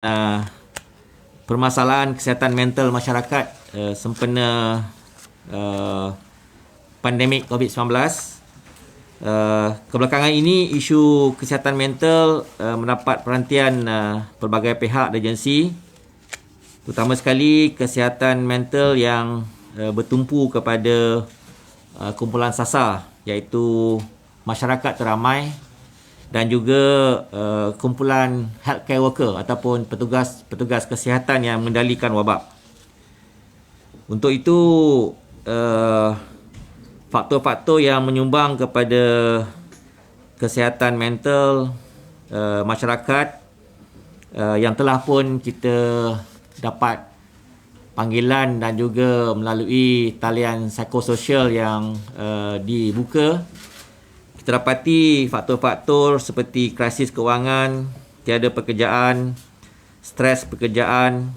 uh, permasalahan kesihatan mental masyarakat sempena pandemik COVID-19. Kebelakangan ini isu kesihatan mental mendapat perhatian pelbagai pihak dan agensi, terutama sekali kesihatan mental yang bertumpu kepada kumpulan sasar, iaitu masyarakat teramai dan juga kumpulan healthcare worker ataupun petugas kesihatan yang mengendalikan wabak. Untuk itu, faktor-faktor yang menyumbang kepada kesihatan mental masyarakat yang telah pun kita dapat panggilan dan juga melalui talian psikososial yang dibuka. Kita dapati faktor-faktor seperti krisis kewangan, tiada pekerjaan, stres pekerjaan,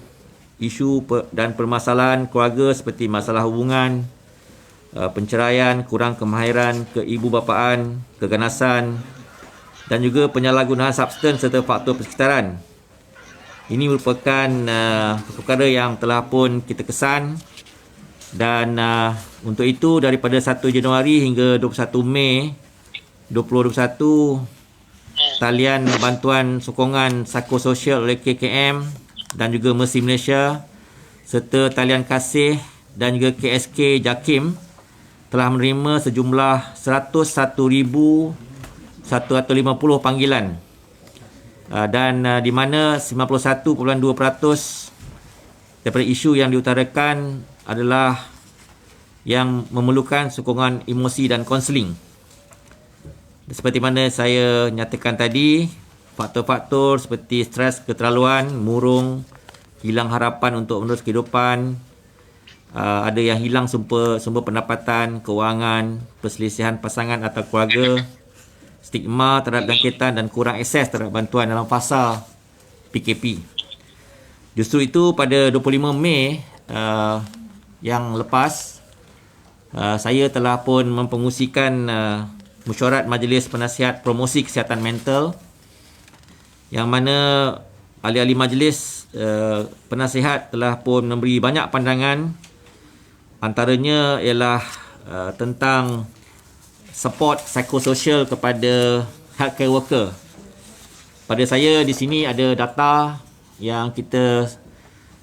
isu dan permasalahan keluarga seperti masalah hubungan, penceraian, kurang kemahiran keibubapaan, keganasan dan juga penyalahgunaan substan serta faktor persekitaran. Ini merupakan perkara yang telah pun kita kesan, dan untuk itu daripada 1 Januari hingga 21 Mei 2021, talian bantuan sokongan psikososial oleh KKM dan juga Mercy Malaysia serta talian kasih dan juga KSK JAKIM telah menerima sejumlah 101,150 panggilan, dan di mana 91.2% daripada isu yang diutarakan adalah yang memerlukan sokongan emosi dan kaunseling. Seperti mana saya nyatakan tadi, faktor-faktor seperti stres keterlaluan, murung, hilang harapan untuk menerus kehidupan, ada yang hilang sumber pendapatan, kewangan, perselisihan pasangan atau keluarga, stigma terhadap jangkitan dan kurang akses terhadap bantuan dalam fasa PKP. Justru itu pada 25 Mei yang lepas, saya telah pun mempengusikan mesyuarat Majlis Penasihat Promosi Kesihatan Mental, yang mana ahli-ahli majlis penasihat telah pun memberi banyak pandangan. Antaranya ialah tentang support psikososial kepada healthcare worker. Pada saya di sini ada data yang kita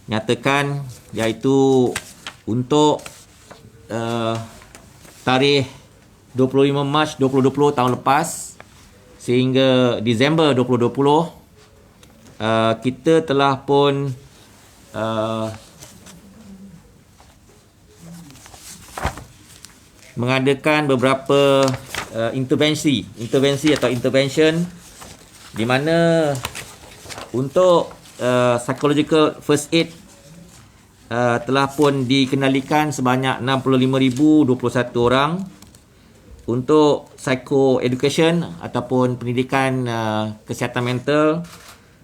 nyatakan, iaitu untuk tarikh 25 Mac 2020 tahun lepas sehingga Disember 2020, kita telah pun mengadakan beberapa intervention di mana untuk psychological first aid telah pun dikendalikan sebanyak 65,021 orang. Untuk psycho education ataupun pendidikan kesihatan mental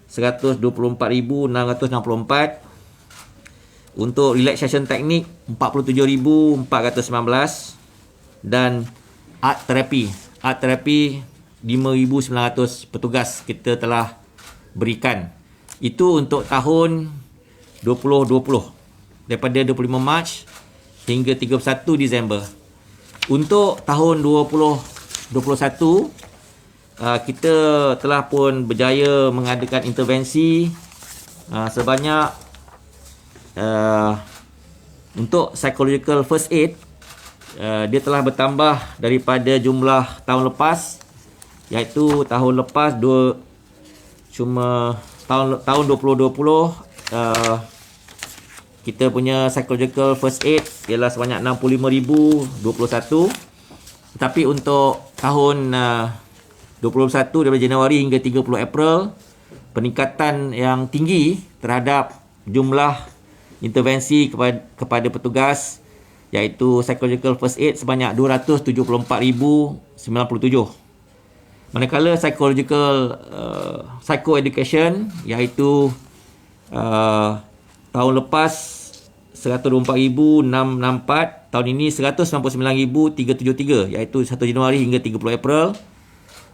124,664. Untuk relaxation teknik 47,419, dan art therapy 5,900 petugas kita telah berikan. Itu untuk tahun 2020 daripada 25 Mac hingga 31 Disember. Untuk tahun 2021, kita telah pun berjaya mengadakan intervensi sebanyak untuk psychological first aid, dia telah bertambah daripada jumlah tahun lepas, iaitu tahun lepas tahun 2020 kita punya psychological first aid ialah sebanyak 65,021. Tetapi untuk tahun 2021 daripada Januari hingga 30 April, peningkatan yang tinggi terhadap jumlah intervensi kepada petugas, iaitu psychological first aid sebanyak 274,097. Manakala psycho education, iaitu tahun lepas 124,664, tahun ini 199,373, iaitu 1 Januari hingga 30 April.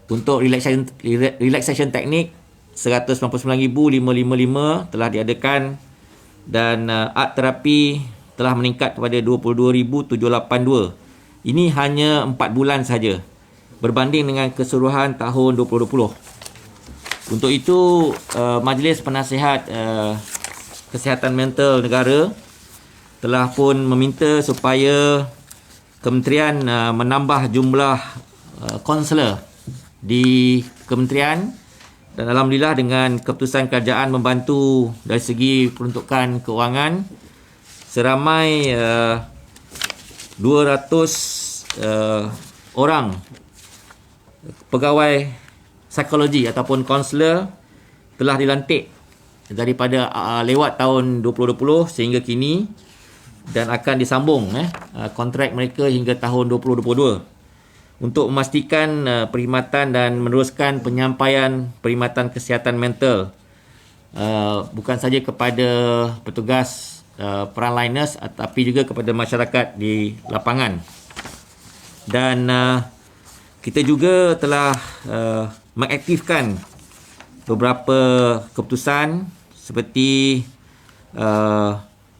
Untuk relaxation teknik 199,555 telah diadakan dan art terapi telah meningkat kepada 22,782. Ini hanya 4 bulan saja berbanding dengan keseluruhan tahun 2020. Untuk itu, Majlis Penasihat Kesihatan Mental Negara telah pun meminta supaya Kementerian menambah jumlah kaunselor di Kementerian, dan alhamdulillah dengan keputusan kerajaan membantu dari segi peruntukan kewangan seramai 200 orang pegawai psikologi ataupun kaunselor telah dilantik daripada lewat tahun 2020 sehingga kini, dan akan disambung kontrak mereka hingga tahun 2022 untuk memastikan perkhidmatan dan meneruskan penyampaian perkhidmatan kesihatan mental bukan saja kepada petugas frontliners tetapi juga kepada masyarakat di lapangan. Dan kita juga telah mengaktifkan beberapa keputusan seperti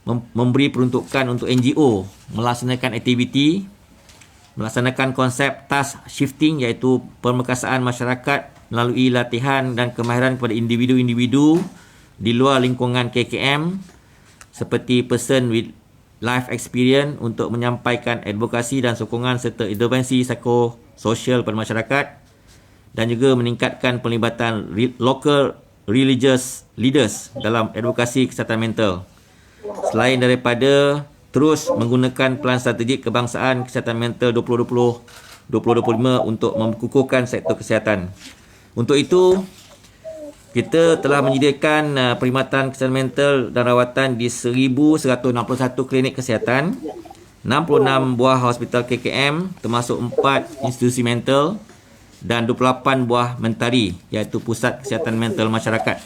memberi peruntukan untuk NGO melaksanakan aktiviti, melaksanakan konsep task shifting iaitu pemerkasaan masyarakat melalui latihan dan kemahiran kepada individu-individu di luar lingkungan KKM seperti person with life experience untuk menyampaikan advokasi dan sokongan serta intervensi psikososial pada masyarakat, dan juga meningkatkan pelibatan local religious leaders dalam advokasi kesihatan mental. Selain daripada terus menggunakan pelan strategik kebangsaan kesihatan mental 2020-2025 untuk mengukuhkan sektor kesihatan. Untuk itu, kita telah menyediakan perkhidmatan kesihatan mental dan rawatan di 1,161 klinik kesihatan, 66 buah hospital KKM termasuk 4 institusi mental dan 28 buah mentari iaitu pusat kesihatan mental masyarakat.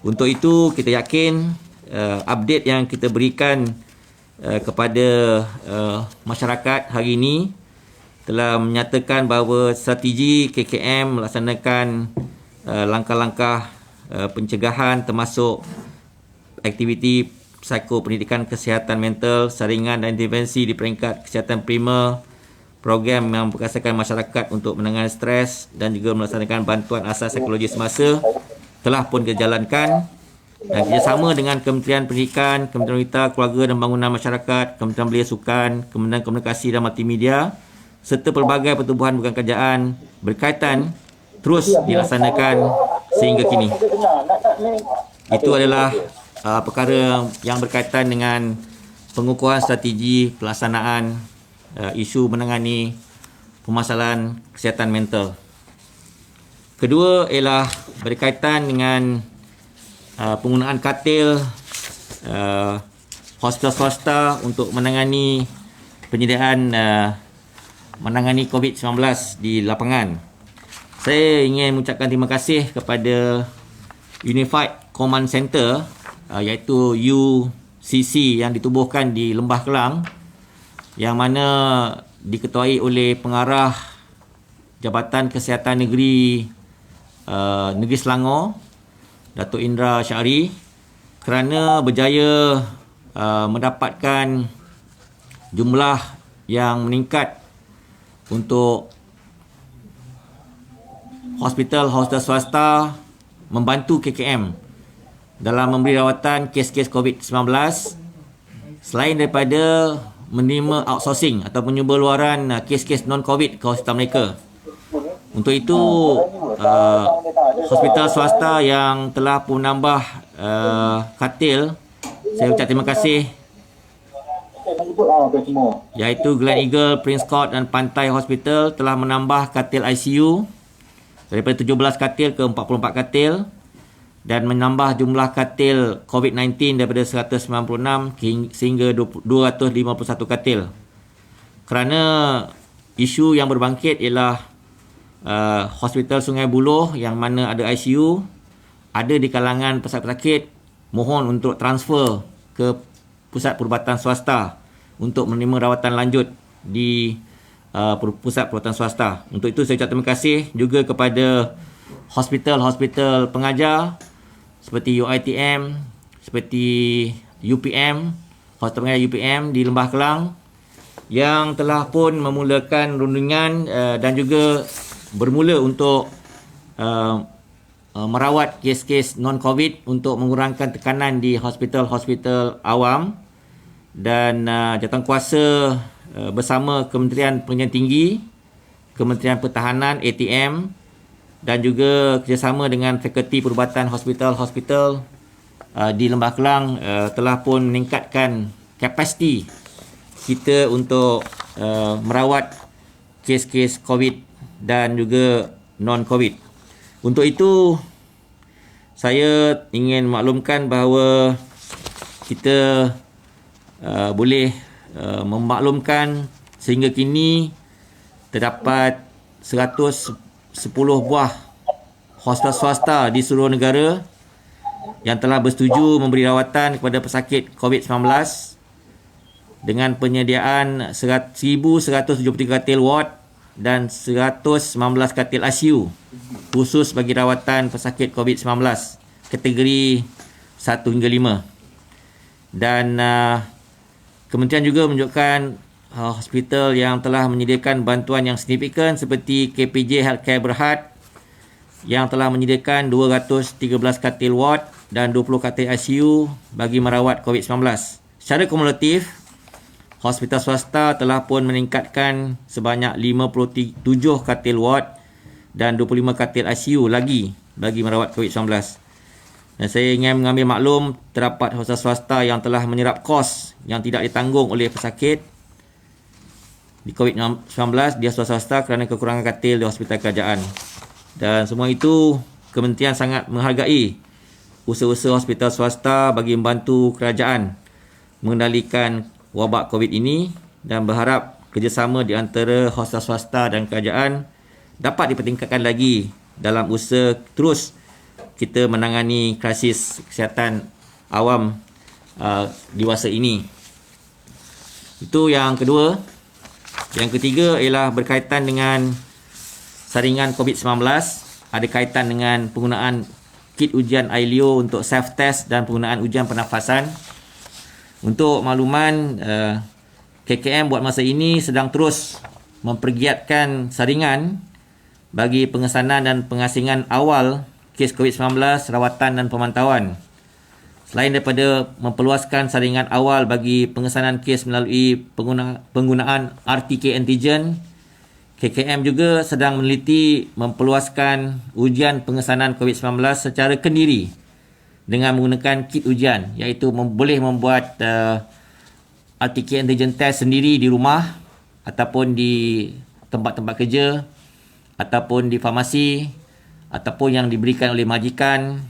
Untuk itu, kita yakin update yang kita berikan kepada masyarakat hari ini telah menyatakan bahawa strategi KKM melaksanakan langkah-langkah pencegahan termasuk aktiviti psikopendidikan kesihatan mental, saringan dan intervensi di peringkat kesihatan primer, program yang berkasarkan masyarakat untuk menangani stres dan juga melaksanakan bantuan asas psikologi semasa telah pun dijalankan, dan kerjasama dengan Kementerian Pendidikan, Kementerian Wanita, Keluarga dan Pembangunan Masyarakat, Kementerian Belia Sukan, Kementerian Komunikasi dan Multimedia serta pelbagai pertubuhan bukan kerajaan berkaitan terus dilaksanakan sehingga kini. Itu adalah perkara yang berkaitan dengan pengukuhan strategi pelaksanaan isu menangani permasalahan kesihatan mental. Kedua ialah berkaitan dengan penggunaan katil hospital swasta untuk menangani penyediaan menangani COVID-19 di lapangan. Saya ingin mengucapkan terima kasih kepada Unified Command Center iaitu UCC yang ditubuhkan di Lembah Kelang, yang mana diketuai oleh Pengarah Jabatan Kesihatan Negeri Negeri Selangor, Datuk Indra Syari, kerana berjaya mendapatkan jumlah yang meningkat untuk hospital swasta membantu KKM dalam memberi rawatan kes-kes COVID-19 selain daripada menerima outsourcing atau penyumbang luaran kes-kes non-COVID ke hospital mereka. Untuk itu, hospital swasta yang telah pun menambah katil, saya ucap terima kasih, iaitu Glen Eagle, Prince Court dan Pantai Hospital telah menambah katil ICU daripada 17 katil ke 44 katil dan menambah jumlah katil COVID-19 daripada 196 sehingga 251 katil. Kerana isu yang berbangkit ialah Hospital Sungai Buloh yang mana ada ICU, ada di kalangan pesakit-pesakit mohon untuk transfer ke pusat perubatan swasta untuk menerima rawatan lanjut di pusat perubatan swasta. Untuk itu saya ucap terima kasih juga kepada hospital-hospital pengajar seperti UiTM, seperti UPM, Hospital Pengajar UPM di Lembah Kelang yang telah pun memulakan rundingan dan juga bermula untuk merawat kes-kes non-COVID untuk mengurangkan tekanan di hospital-hospital awam. Dan jawatankuasa bersama Kementerian Pendidikan Tinggi, Kementerian Pertahanan ATM dan juga kerjasama dengan Fakulti Perubatan hospital-hospital di Lembah Kelang telah pun meningkatkan kapasiti kita untuk merawat kes-kes COVID dan juga non-COVID. Untuk itu, saya ingin maklumkan bahawa kita boleh memaklumkan sehingga kini terdapat 110 buah hospital swasta di seluruh negara yang telah bersetuju memberi rawatan kepada pesakit COVID-19 dengan penyediaan 1,173 katil ward dan 119 katil ICU khusus bagi rawatan pesakit COVID-19 kategori 1 hingga 5. Dan kementerian juga menunjukkan hospital yang telah menyediakan bantuan yang signifikan seperti KPJ Healthcare Berhad yang telah menyediakan 213 katil ward dan 20 katil ICU bagi merawat COVID-19. Secara kumulatif, hospital swasta telah pun meningkatkan sebanyak 57 katil ward dan 25 katil ICU lagi bagi merawat COVID-19. Dan saya ingin mengambil maklum terdapat hospital swasta yang telah menyerap kos yang tidak ditanggung oleh pesakit di COVID-19 di hospital swasta kerana kekurangan katil di hospital kerajaan. Dan semua itu kementerian sangat menghargai usaha-usaha hospital swasta bagi membantu kerajaan mengendalikan wabak COVID ini dan berharap kerjasama di antara hospital swasta dan kerajaan dapat dipertingkatkan lagi dalam usaha terus kita menangani krisis kesihatan awam di masa ini. Itu yang kedua. Yang ketiga ialah berkaitan dengan saringan COVID-19. Ada kaitan dengan penggunaan kit ujian ILEO untuk self-test dan penggunaan ujian pernafasan. Untuk makluman, KKM buat masa ini sedang terus mempergiatkan saringan bagi pengesanan dan pengasingan awal kes COVID-19, rawatan dan pemantauan. Selain daripada memperluaskan saringan awal bagi pengesanan kes melalui penggunaan RTK antigen, KKM juga sedang meneliti memperluaskan ujian pengesanan COVID-19 secara kendiri dengan menggunakan kit ujian, iaitu boleh membuat RTK antigen test sendiri di rumah ataupun di tempat-tempat kerja ataupun di farmasi ataupun yang diberikan oleh majikan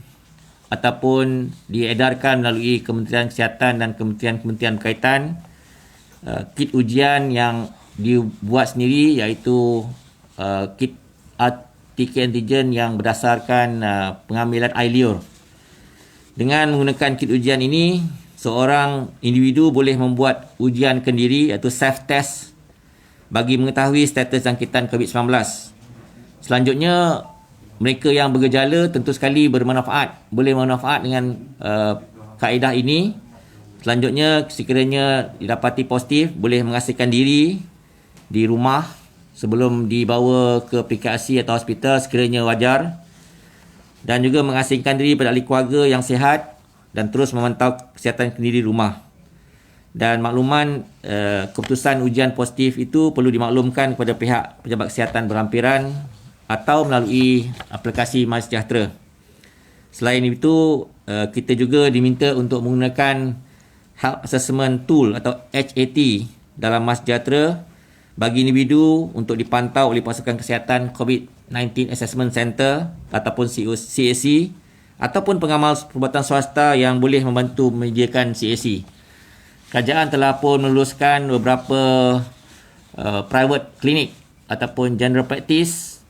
ataupun diedarkan melalui Kementerian Kesihatan dan kementerian-kementerian berkaitan. Kit ujian yang dibuat sendiri iaitu kit RTK antigen yang berdasarkan pengambilan ILEO. Dengan menggunakan kit ujian ini, seorang individu boleh membuat ujian kendiri iaitu self-test bagi mengetahui status jangkitan COVID-19. Selanjutnya, mereka yang bergejala tentu sekali boleh bermanfaat dengan kaedah ini. Selanjutnya, sekiranya didapati positif, boleh mengasingkan diri di rumah sebelum dibawa ke PKC atau hospital sekiranya wajar, dan juga mengasingkan diri pada ahli keluarga yang sihat dan terus memantau kesihatan sendiri di rumah. Dan makluman keputusan ujian positif itu perlu dimaklumkan kepada pihak pejabat kesihatan berhampiran atau melalui aplikasi MySejahtera. Selain itu, kita juga diminta untuk menggunakan Health Assessment Tool atau HAT dalam MySejahtera bagi individu untuk dipantau oleh pasukan kesihatan COVID-19 Assessment Center ataupun CAC ataupun pengamal perubatan swasta yang boleh membantu menyediakan CAC. Kerajaan telah pun meluluskan beberapa private clinic ataupun general practice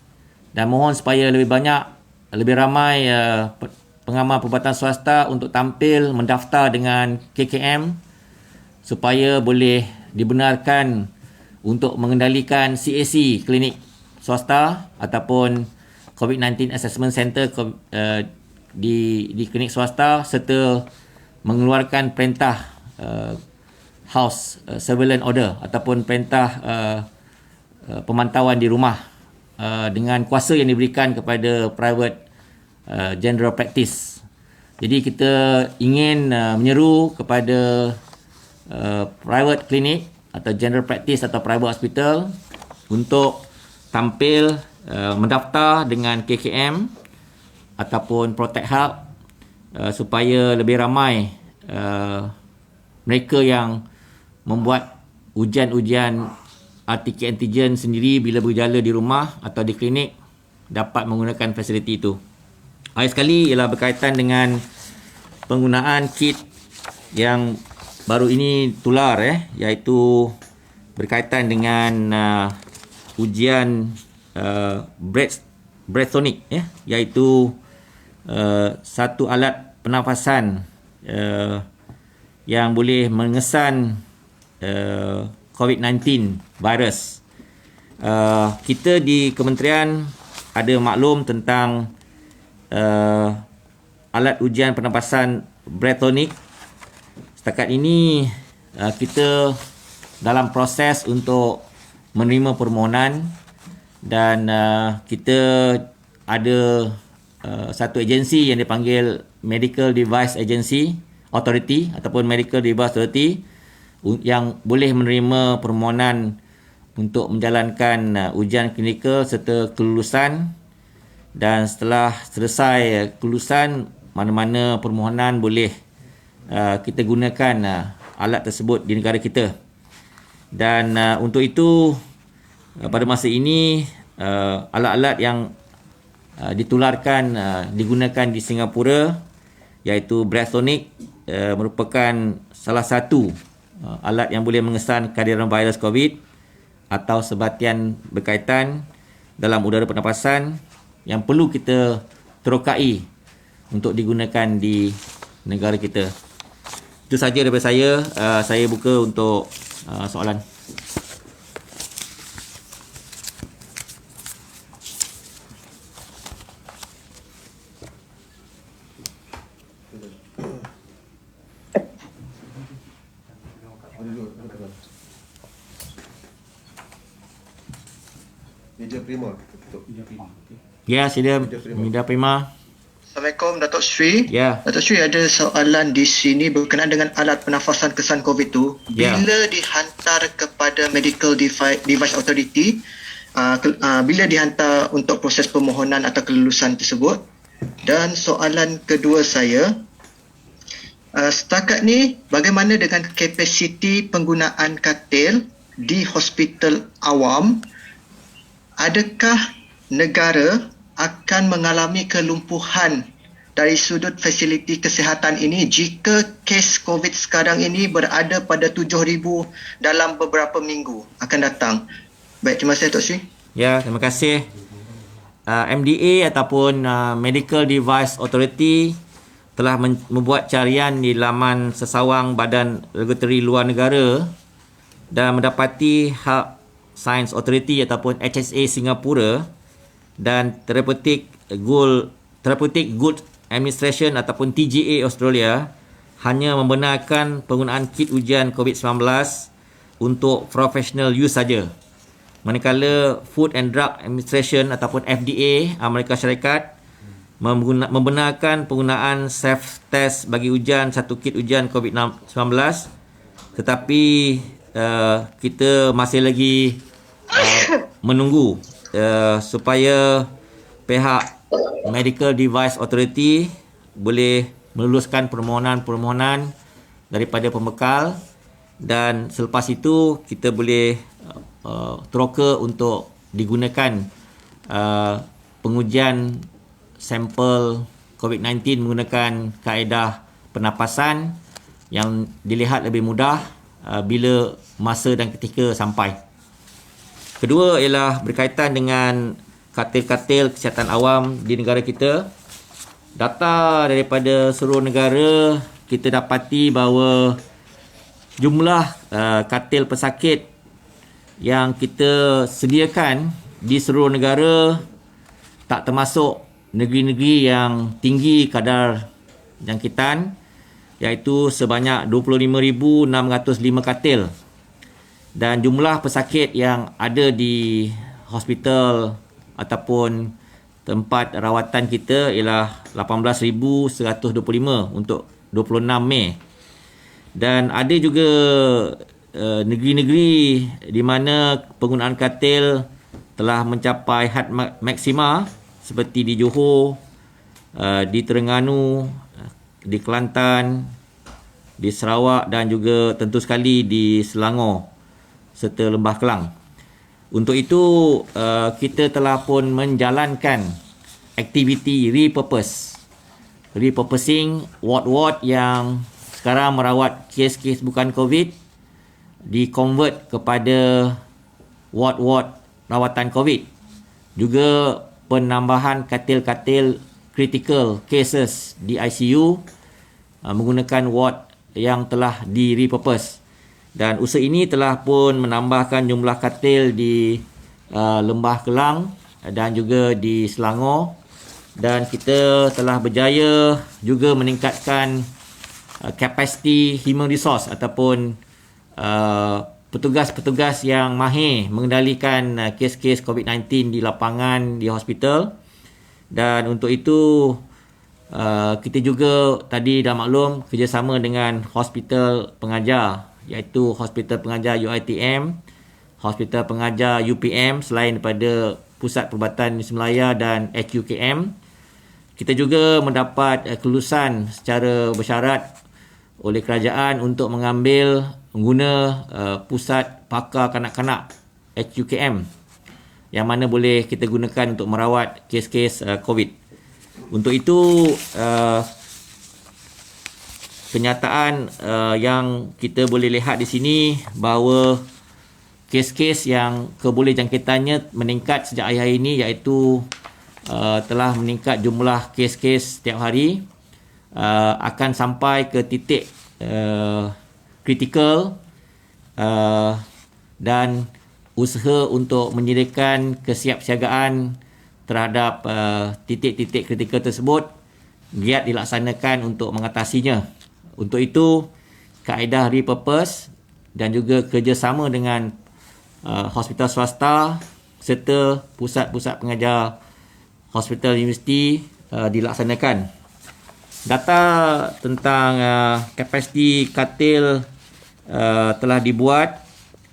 dan mohon supaya lebih ramai pengamal perubatan swasta untuk tampil mendaftar dengan KKM supaya boleh dibenarkan untuk mengendalikan CAC klinik swasta ataupun COVID-19 Assessment Center di klinik swasta serta mengeluarkan perintah house surveillance order ataupun perintah pemantauan di rumah dengan kuasa yang diberikan kepada private general practice. Jadi kita ingin menyeru kepada private clinic atau general practice atau private hospital untuk tampil mendaftar dengan KKM ataupun Protect Hub supaya lebih ramai mereka yang membuat ujian-ujian RT antigen sendiri bila bergejala di rumah atau di klinik dapat menggunakan fasiliti itu. Akhir sekali ialah berkaitan dengan penggunaan kit yang baru ini tular iaitu berkaitan dengan ujian breathonic iaitu satu alat pernafasan yang boleh mengesan COVID-19 virus. Kita di kementerian ada maklum tentang alat ujian pernafasan breathonic. Setakat ini kita dalam proses untuk menerima permohonan dan kita ada satu agensi yang dipanggil Medical Device Agency Authority ataupun Medical Device Authority yang boleh menerima permohonan untuk menjalankan ujian klinikal serta kelulusan, dan setelah selesai kelulusan mana-mana permohonan boleh kita gunakan alat tersebut di negara kita. Dan untuk itu pada masa ini alat-alat yang ditularkan digunakan di Singapura iaitu Breathonic merupakan salah satu alat yang boleh mengesan kehadiran virus COVID atau sebatian berkaitan dalam udara pernafasan yang perlu kita terokai untuk digunakan di negara kita. Itu saja daripada saya. Saya buka untuk soalan. Media Prima. Ya, sila Media Prima. Assalamualaikum Datuk Sri. Ya. Datuk Sri, ada soalan di sini berkenaan dengan alat pernafasan kesan COVID tu. Ya. Bila dihantar kepada Medical Device Authority, bila dihantar untuk proses permohonan atau kelulusan tersebut? Dan soalan kedua saya, setakat ni bagaimana dengan kapasiti penggunaan katil di hospital awam? Adakah negara akan mengalami kelumpuhan dari sudut fasiliti kesihatan ini jika kes COVID sekarang ini berada pada 7,000 dalam beberapa minggu akan datang? Baik, terima kasih Datuk Sri. Ya, terima kasih. MDA ataupun Medical Device Authority telah membuat carian di laman sesawang Badan Regulatory Luar Negara dan mendapati Health Science Authority ataupun HSA Singapura dan Therapeutic Goods Administration ataupun TGA Australia hanya membenarkan penggunaan kit ujian COVID-19 untuk professional use saja. Manakala Food and Drug Administration ataupun FDA Amerika Syarikat membenarkan penggunaan self test bagi ujian satu kit ujian COVID-19, tetapi kita masih lagi menunggu supaya pihak Medical Device Authority boleh meluluskan permohonan-permohonan daripada pembekal, dan selepas itu kita boleh teroka untuk digunakan pengujian sampel COVID-19 menggunakan kaedah pernafasan yang dilihat lebih mudah bila masa dan ketika sampai. Kedua ialah berkaitan dengan katil-katil kesihatan awam di negara kita. Data daripada seluruh negara kita dapati bahawa jumlah katil pesakit yang kita sediakan di seluruh negara tak termasuk negeri-negeri yang tinggi kadar jangkitan, iaitu sebanyak 25,605 katil. Dan jumlah pesakit yang ada di hospital ataupun tempat rawatan kita ialah 18,125 untuk 26 Mei. Dan ada juga negeri-negeri di mana penggunaan katil telah mencapai had maksima seperti di Johor, di Terengganu, di Kelantan, di Sarawak dan juga tentu sekali di Selangor serta Lembah Kelang. Untuk itu, kita telah pun menjalankan aktiviti repurposing ward-ward yang sekarang merawat kes-kes bukan COVID di-convert kepada ward-ward rawatan COVID. Juga penambahan katil-katil critical cases di ICU menggunakan ward yang telah di-repurpose. Dan usaha ini telah pun menambahkan jumlah katil di Lembah Kelang dan juga di Selangor. Dan kita telah berjaya juga meningkatkan kapasiti human resource ataupun petugas-petugas yang mahir mengendalikan kes-kes COVID-19 di lapangan, di hospital. Dan untuk itu, kita juga tadi dah maklum kerjasama dengan hospital pengajar, iaitu Hospital Pengajar UiTM, Hospital Pengajar UPM selain daripada Pusat Perubatan Nusa Melaya dan HUKM. Kita juga mendapat kelulusan secara bersyarat oleh kerajaan untuk mengguna Pusat Pakar Kanak-kanak HUKM yang mana boleh kita gunakan untuk merawat kes-kes COVID. Untuk itu, kenyataan yang kita boleh lihat di sini bahawa kes-kes yang keboleh jangkitannya meningkat sejak hari ini, iaitu telah meningkat jumlah kes-kes setiap hari, akan sampai ke titik kritikal, dan usaha untuk menyediakan kesiapsiagaan terhadap titik-titik kritikal tersebut giat dilaksanakan untuk mengatasinya. Untuk itu, kaedah repurpose dan juga kerjasama dengan hospital swasta serta pusat-pusat pengajar hospital universiti dilaksanakan. Data tentang kapasiti katil telah dibuat,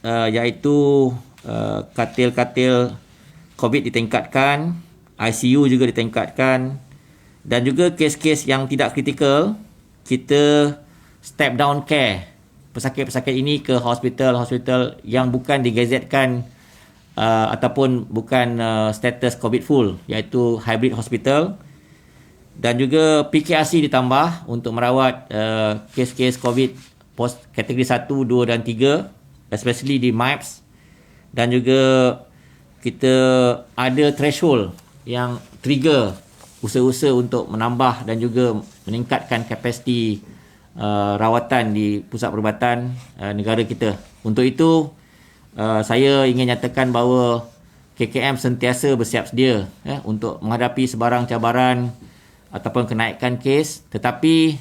iaitu katil-katil COVID ditingkatkan, ICU juga ditingkatkan, dan juga kes-kes yang tidak kritikal, kita step down care pesakit-pesakit ini ke hospital-hospital yang bukan digazetkan ataupun bukan status COVID full, iaitu hybrid hospital. Dan juga PKRC ditambah untuk merawat kes-kes COVID post kategori 1, 2 dan 3, especially di MIPS. Dan juga kita ada threshold yang trigger usaha-usaha untuk menambah dan juga meningkatkan kapasiti rawatan di pusat perubatan negara kita. Untuk itu, saya ingin nyatakan bahawa KKM sentiasa bersiap sedia untuk menghadapi sebarang cabaran ataupun kenaikan kes, tetapi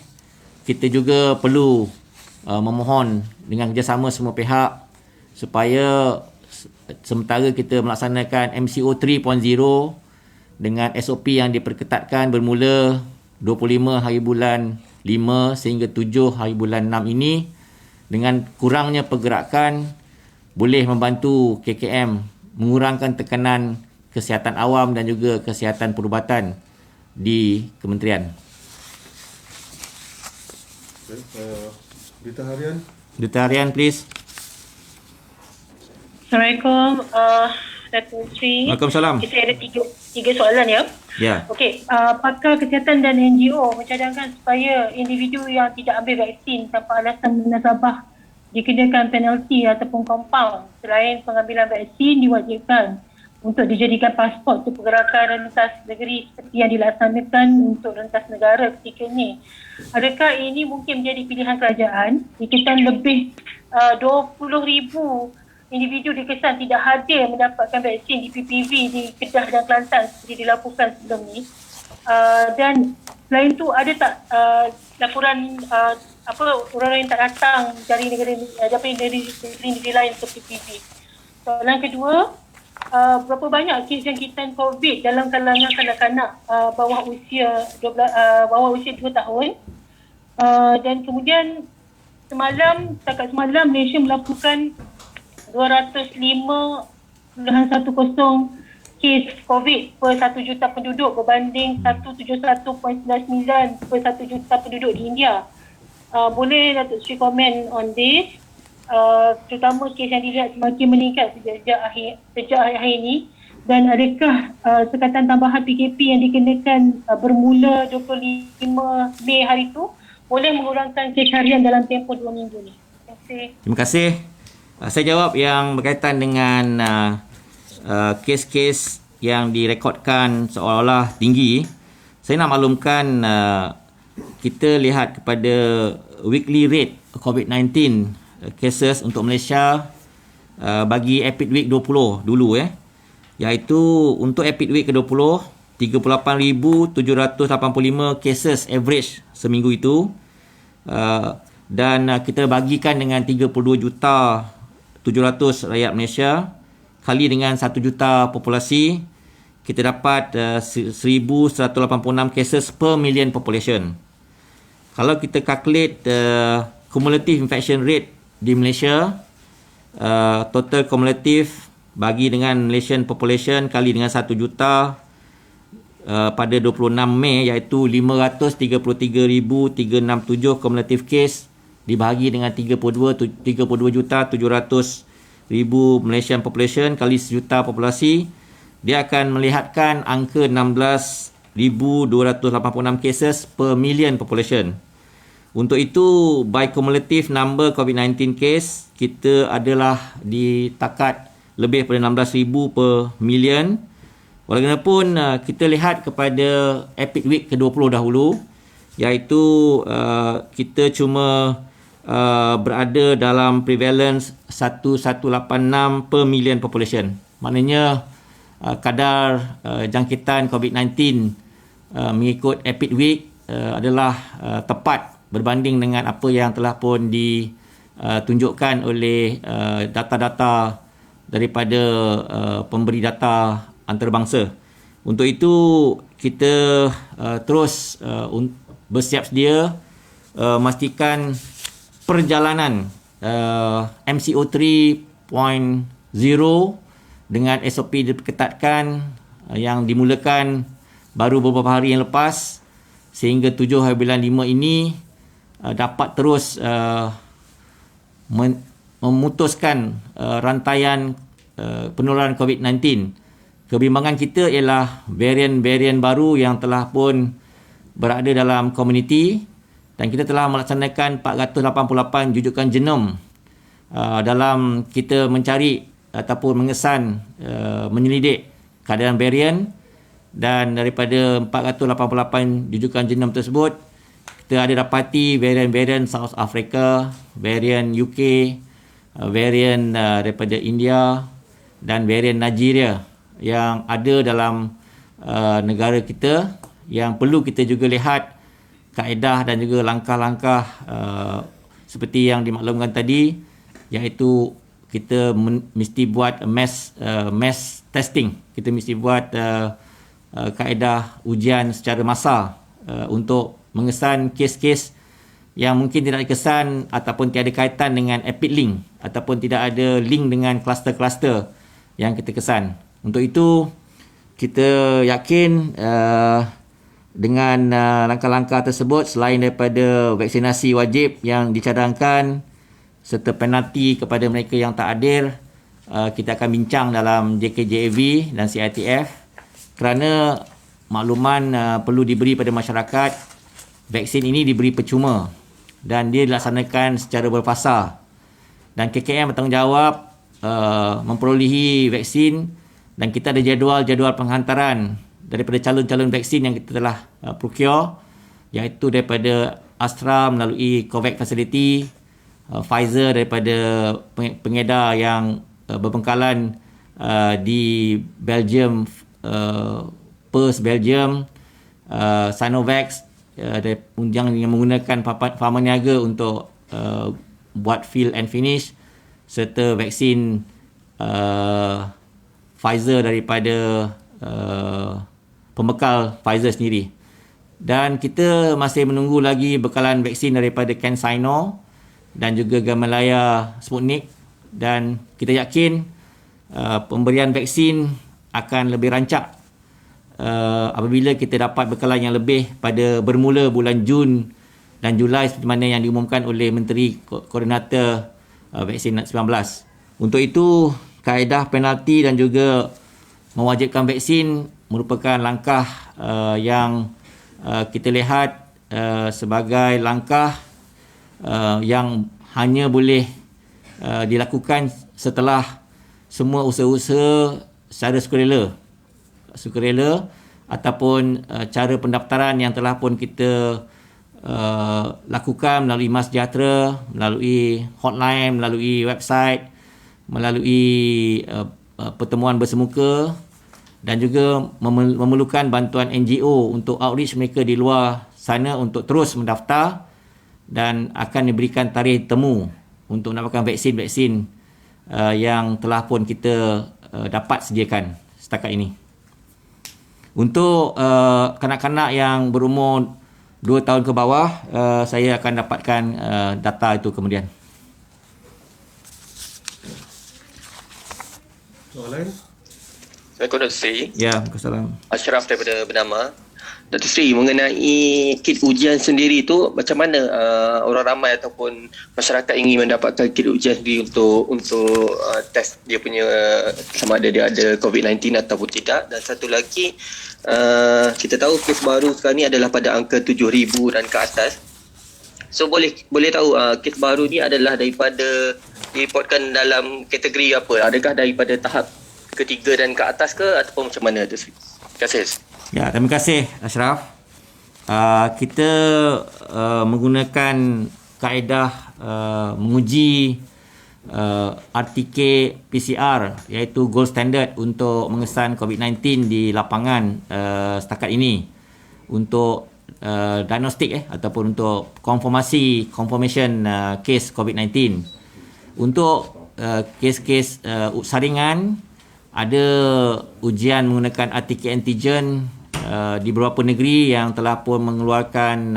kita juga perlu memohon dengan kerjasama semua pihak supaya sementara kita melaksanakan MCO 3.0 dengan SOP yang diperketatkan bermula 25 hari bulan 5 sehingga 7 hari bulan 6 ini, dengan kurangnya pergerakan boleh membantu KKM mengurangkan tekanan kesihatan awam dan juga kesihatan perubatan di kementerian. Berita harian. Berita harian, please. Assalamualaikum, Datuk Seri. Waalaikumsalam. Saya ada tiga soalan ya. Ya. Okey, pakar kesihatan dan NGO mencadangkan supaya individu yang tidak ambil vaksin tanpa alasan munasabah dikenakan penalti ataupun compound. Selain pengambilan vaksin diwajibkan untuk dijadikan pasport untuk pergerakan rentas negeri seperti yang dilaksanakan untuk rentas negara ketika ini. Adakah ini mungkin menjadi pilihan kerajaan? Jika lebih 20,000 individu dikesan tidak hadir mendapatkan vaksin di PPV di Kedah dan Kelantan seperti dilaporkan sebelum ni. Dan selain tu ada tak laporan orang yang tak datang dari negeri lain seperti PPV. Soalan kedua, berapa banyak kes jangkitan COVID dalam kalangan kanak-kanak bawah usia 2 tahun. Dan kemudian setakat semalam Malaysia melaporkan 205.10 kes COVID per 1 juta penduduk berbanding 171.99 per 1 juta penduduk di India. Boleh Datuk Seri komen on this, terutama kes yang dilihat semakin meningkat sejak akhir ini, dan adakah sekatan tambahan PKP yang dikenakan bermula 25 Mei hari itu boleh mengurangkan kes harian dalam tempoh 2 minggu ni? Terima kasih. Terima kasih. Saya jawab yang berkaitan dengan kes-kes yang direkodkan seolah-olah tinggi. Saya nak maklumkan kita lihat kepada weekly rate COVID-19 cases untuk Malaysia bagi Epic Week 20 dulu iaitu untuk Epic Week ke-20 38,785 cases average seminggu itu, dan kita bagikan dengan 32,700,000 rakyat Malaysia kali dengan 1 juta populasi, kita dapat 1,186 cases per million population. Kalau kita calculate cumulative infection rate di Malaysia, total cumulative bagi dengan Malaysian population kali dengan 1 juta pada 26 Mei iaitu 533,367 cumulative case dibahagi dengan 32,700,000 Malaysian population kali 1 juta populasi, dia akan melihatkan angka 16,286 cases per million population. Untuk itu, by cumulative number COVID-19 case, kita adalah di takat lebih daripada 16,000 per million. Walaupun kita lihat kepada Epic Week ke-20 dahulu, iaitu kita cuma berada dalam prevalence 1,186 per million population. Maknanya kadar jangkitan COVID-19 mengikut Epic Week adalah tepat berbanding dengan apa yang telah pun ditunjukkan oleh data-data daripada pemberi data antarabangsa. Untuk itu kita terus bersiap sedia memastikan perjalanan MCO 3.0 dengan SOP diperketatkan yang dimulakan baru beberapa hari yang lepas sehingga 7/5 ini dapat terus memutuskan rantaian penularan COVID-19. Kebimbangan kita ialah varian-varian baru yang telah pun berada dalam komuniti, dan kita telah melaksanakan 488 jujukan genom dalam kita mencari ataupun mengesan menyelidik keadaan varian. Dan daripada 488 jujukan genom tersebut, kita ada dapati varian-varian South Africa, varian UK, varian daripada India dan varian Nigeria yang ada dalam negara kita, yang perlu kita juga lihat kaedah dan juga langkah-langkah seperti yang dimaklumkan tadi, iaitu kita mesti buat mass testing. Kita mesti buat kaedah ujian secara massal untuk mengesan kes-kes yang mungkin tidak dikesan ataupun tiada kaitan dengan Epic Link ataupun tidak ada link dengan kluster-kluster yang kita kesan. Untuk itu, kita yakin dengan langkah-langkah tersebut, selain daripada vaksinasi wajib yang dicadangkan serta penalti kepada mereka yang tak hadir, kita akan bincang dalam JKJAV dan CITF kerana makluman perlu diberi pada masyarakat. Vaksin ini diberi percuma dan dia dilaksanakan secara berfasa, dan KKM bertanggungjawab memperolehi vaksin, dan kita ada jadual-jadual penghantaran daripada calon-calon vaksin yang kita telah procure, iaitu daripada Astra melalui COVAX Facility, Pfizer daripada pengedar yang berbengkalan di Belgium, Perth, Belgium, Sinovac yang menggunakan pharma niaga untuk buat fill and finish, serta vaksin Pfizer daripada pembekal Pfizer sendiri. Dan kita masih menunggu lagi bekalan vaksin daripada CanSino dan juga Gamaleya Sputnik, dan kita yakin pemberian vaksin akan lebih rancak apabila kita dapat bekalan yang lebih pada bermula bulan Jun dan Julai seperti mana yang diumumkan oleh Menteri Koordinator Vaksin 19. Untuk itu, kaedah penalti dan juga mewajibkan vaksin merupakan langkah yang kita lihat sebagai langkah yang hanya boleh dilakukan setelah semua usaha-usaha secara sukarela ataupun cara pendaftaran yang telah pun kita lakukan melalui MySejahtera, melalui hotline, melalui website, melalui pertemuan bersemuka, dan juga memerlukan bantuan NGO untuk outreach mereka di luar sana untuk terus mendaftar, dan akan diberikan tarikh temu untuk mendapatkan vaksin-vaksin yang telah pun kita dapat sediakan setakat ini. Untuk kanak-kanak yang berumur 2 tahun ke bawah, saya akan dapatkan data itu kemudian. Soalan? Assalamualaikum Dr. Sri. Ya, Assalamualaikum. Ashraf daripada Bernama. Dr. Sri, mengenai kit ujian sendiri tu, macam mana orang ramai ataupun masyarakat ingin mendapatkan kit ujian sendiri untuk test dia punya sama ada dia ada COVID-19 ataupun tidak. Dan satu lagi, kita tahu kes baru sekarang ni adalah pada angka 7,000 dan ke atas. So boleh tahu kes baru ni adalah daripada direportkan dalam kategori apa? Adakah daripada tahap ketiga dan ke atas ke ataupun macam mana tu? Terima kasih. Ya, terima kasih Ashraf. Kita menggunakan kaedah menguji RTK PCR, iaitu gold standard untuk mengesan COVID-19 di lapangan setakat ini untuk diagnostik ataupun untuk confirmation case COVID-19. Untuk kes-kes saringan, ada ujian menggunakan RTK antigen di beberapa negeri yang telah pun mengeluarkan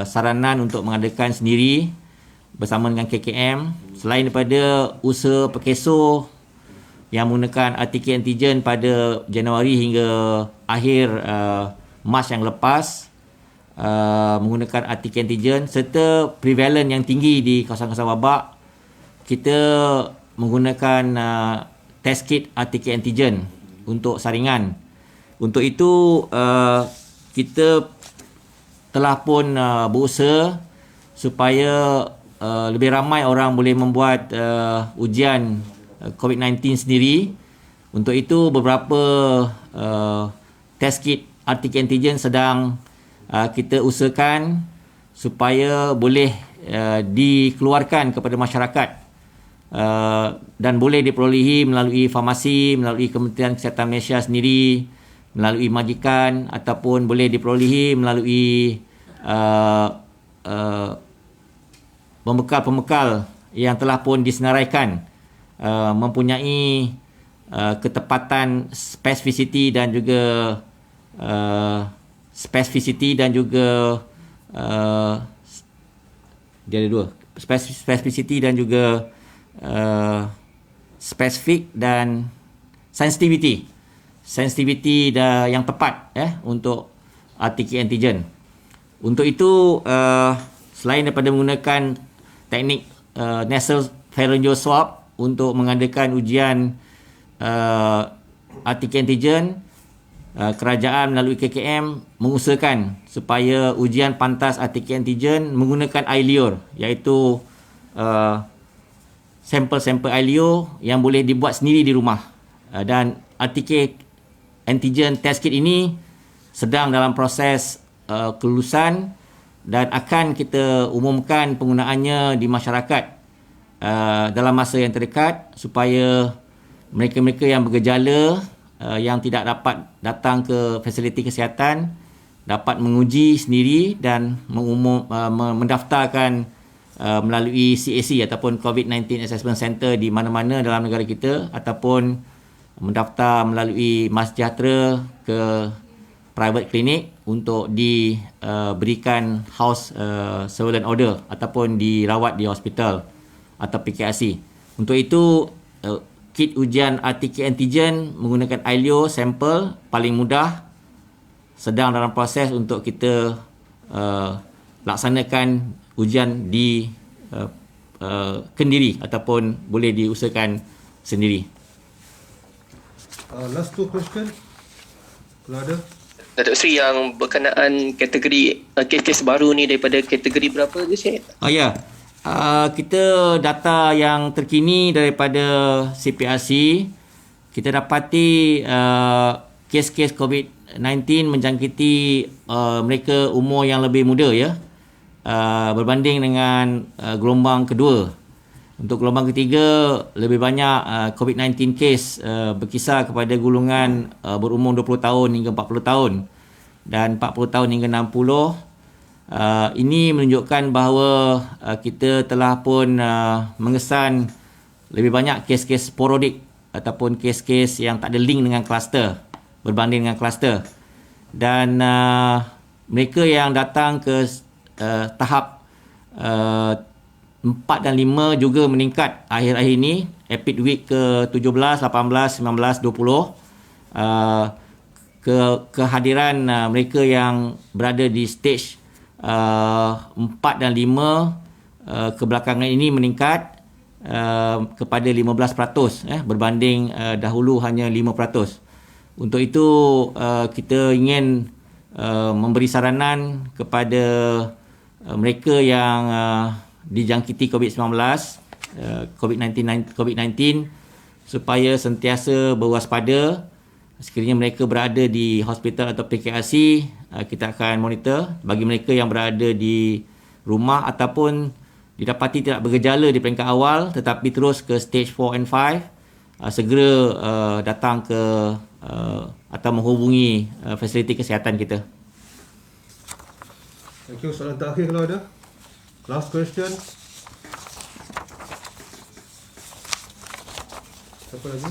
saranan untuk mengadakan sendiri bersama dengan KKM. Selain daripada usaha Perkeso yang menggunakan RTK antigen pada Januari hingga akhir Mac yang lepas, menggunakan RTK antigen, serta prevalent yang tinggi di kawasan-kawasan wabak, kita menggunakan test kit RTK antigen untuk saringan. Untuk itu kita telah pun berusaha supaya lebih ramai orang boleh membuat ujian COVID-19 sendiri. Untuk itu beberapa test kit RTK antigen sedang kita usahakan supaya boleh dikeluarkan kepada masyarakat dan boleh diperolehi melalui farmasi, melalui Kementerian Kesihatan Malaysia sendiri, melalui majikan, ataupun boleh diperolehi melalui pembekal-pembekal yang telah pun disenaraikan, mempunyai ketepatan spesifisiti dan juga dia ada dua, spesifisiti dan juga spesifik dan sensitivity yang tepat untuk RTK antigen. Untuk itu selain daripada menggunakan teknik nasal pharyngeal swab untuk mengadakan ujian RTK antigen, kerajaan melalui KKM mengusahakan supaya ujian pantas RTK antigen menggunakan air liur, iaitu sampel-sampel air liur yang boleh dibuat sendiri di rumah. Dan RTK antigen test kit ini sedang dalam proses kelulusan dan akan kita umumkan penggunaannya di masyarakat dalam masa yang terdekat supaya mereka-mereka yang bergejala yang tidak dapat datang ke fasiliti kesihatan dapat menguji sendiri dan mendaftarkan melalui CAC ataupun COVID-19 Assessment Center di mana-mana dalam negara kita, ataupun mendaftar melalui MySejahtera ke private clinic untuk diberikan house surveillance order ataupun dirawat di hospital atau PKRC. Untuk itu kit ujian RT antigen menggunakan ILO sampel paling mudah, sedang dalam proses untuk kita laksanakan ujian di Kendiri ataupun boleh diusahakan sendiri. Last two question, kalau ada. Datuk Seri, yang berkenaan kategori kes-kes baru ni daripada kategori berapa je Syed? Kita data yang terkini daripada CPRC, kita dapati kes-kes COVID-19 menjangkiti mereka umur yang lebih muda berbanding dengan gelombang kedua. Untuk gelombang ketiga, lebih banyak COVID-19 kes berkisar kepada golongan berumur 20 tahun hingga 40 tahun dan 40 tahun hingga 60. Ini menunjukkan bahawa kita telah pun mengesan lebih banyak kes-kes sporadik ataupun kes-kes yang tak ada link dengan kluster berbanding dengan kluster. Dan mereka yang datang ke tahap 4 dan 5 juga meningkat akhir-akhir ini, Epic Week ke 17, 18, 19, 20. Kehadiran mereka yang berada di stage 4 dan 5 kebelakangan ini meningkat kepada 15% berbanding dahulu hanya 5%. Untuk itu kita ingin memberi saranan kepada mereka yang dijangkiti COVID-19 supaya sentiasa berwaspada. Sekiranya mereka berada di hospital atau PKRC, kita akan monitor. Bagi mereka yang berada di rumah ataupun didapati tidak bergejala di peringkat awal tetapi terus ke stage 4 and 5, segera datang ke atau menghubungi fasiliti kesihatan kita. Thank you. Soalan terakhir kalau ada. Last question. Siapa lagi?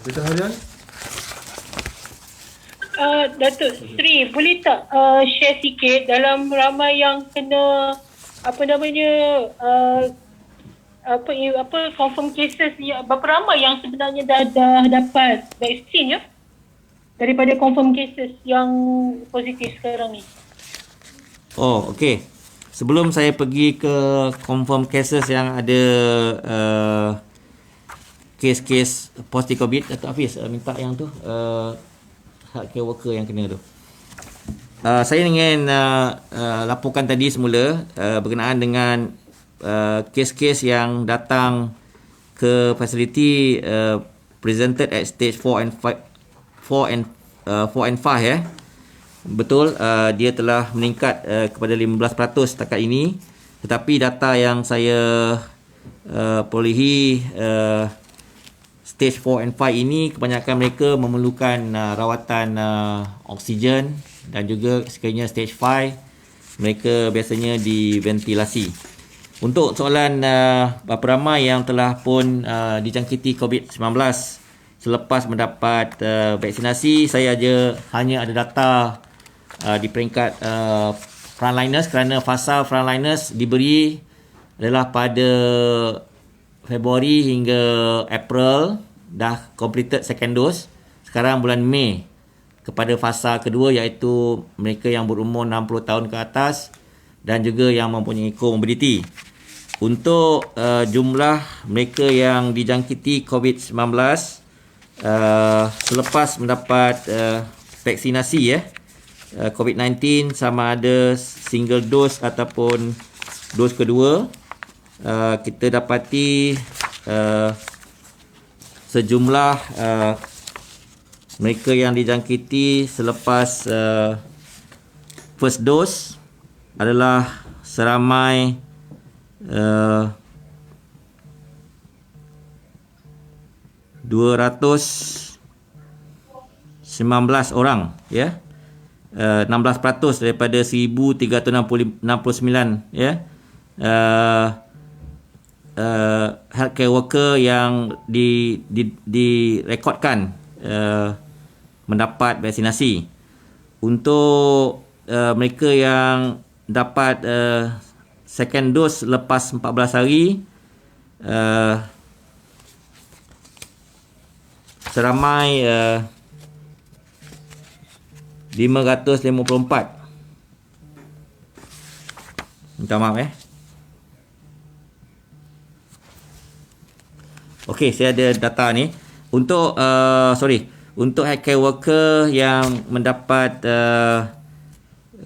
Berita harian. Datuk Seri, boleh tak share sikit dalam ramai yang kena confirm cases ni, berapa ramai yang sebenarnya dah dapat vaksin daripada confirm cases yang positif sekarang ni? Okey. Sebelum saya pergi ke confirm cases yang ada kes-kes positif COVID, Datuk Hafiz minta yang tu healthcare worker yang kena tu. Saya ingin laporkan tadi semula berkenaan dengan kes-kes yang datang ke fasiliti presented at stage 4 and 5 Betul, dia telah meningkat kepada 15% setakat ini. Tetapi data yang saya perolehi stage 4 and 5 ini, kebanyakan mereka memerlukan rawatan oksigen, dan juga sekiranya stage 5 mereka biasanya diventilasi. Untuk soalan berapa ramai yang telah pun dijangkiti COVID-19 selepas mendapat vaksinasi, saya hanya ada data di peringkat frontliners, kerana fasa frontliners diberi adalah pada Februari hingga April, dah completed second dose. Sekarang bulan Mei kepada fasa kedua, iaitu mereka yang berumur 60 tahun ke atas dan juga yang mempunyai komorbiditi. Untuk jumlah mereka yang dijangkiti COVID-19 selepas mendapat vaksinasi COVID-19, sama ada single dose ataupun dos kedua, kita dapati sejumlah mereka yang dijangkiti selepas first dose adalah seramai 219 orang, ya. 16% daripada 1369, ya. Healthcare worker yang direkodkan mendapat vaksinasi. Untuk mereka yang dapat second dose lepas 14 hari, seramai 554. Minta maaf Okey, saya ada data ni. Untuk untuk healthcare worker yang mendapat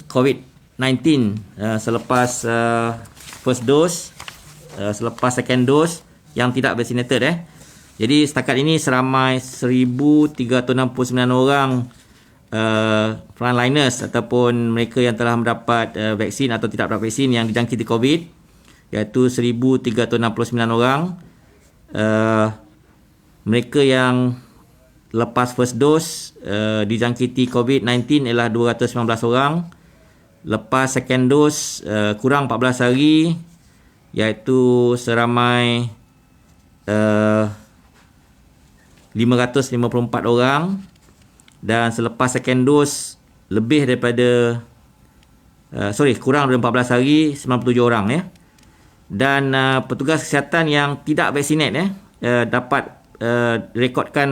COVID-19 selepas first dose, selepas second dose yang tidak vaccinated Jadi setakat ini seramai 1369 orang frontliners ataupun mereka yang telah mendapat vaksin atau tidak mendapat vaksin yang dijangkiti COVID, iaitu 1369 orang. Mereka yang lepas first dose dijangkiti COVID-19 ialah 219 orang. Lepas second dose kurang 14 hari, iaitu seramai 554 orang. Dan selepas second dose lebih daripada kurang daripada 14 hari, 97 orang Dan petugas kesihatan yang tidak vaksinate dapat rekodkan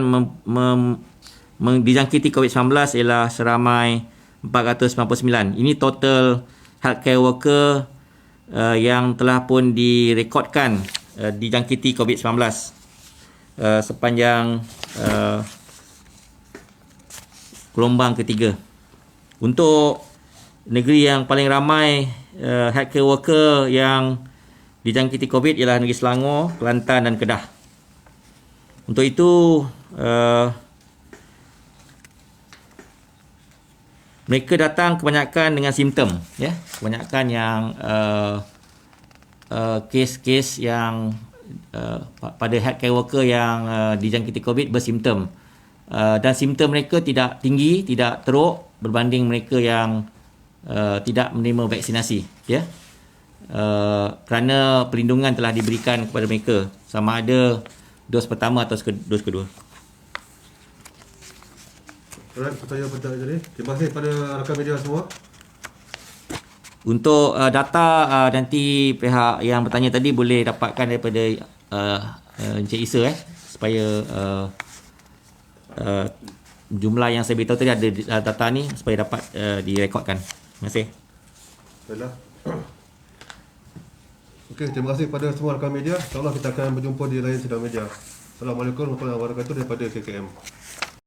dijangkiti COVID-19 ialah seramai 499. Ini total healthcare worker yang telah pun direkodkan dijangkiti COVID-19 sepanjang gelombang ketiga. Untuk negeri yang paling ramai healthcare worker yang dijangkiti COVID ialah negeri Selangor, Kelantan dan Kedah. Untuk itu mereka datang kebanyakan dengan simptom, kebanyakan yang kes-kes yang pada healthcare worker yang dijangkiti COVID bersimptom. Dan simptom mereka tidak tinggi, tidak teruk berbanding mereka yang tidak menerima vaksinasi, kerana perlindungan telah diberikan kepada mereka sama ada dos pertama atau dos kedua. Alright, pertanyaan tadi. Terima kasih kepada rakan media semua. Untuk data nanti pihak yang bertanya tadi boleh dapatkan daripada Encik Isa supaya jumlah yang saya beritahu tadi ada data ni supaya dapat direkodkan. Terima kasih. Baiklah. Okey, terima kasih kepada semua rakan media. InsyaAllah kita akan berjumpa di lain sidang media. Assalamualaikum warahmatullahi wabarakatuh daripada KKM.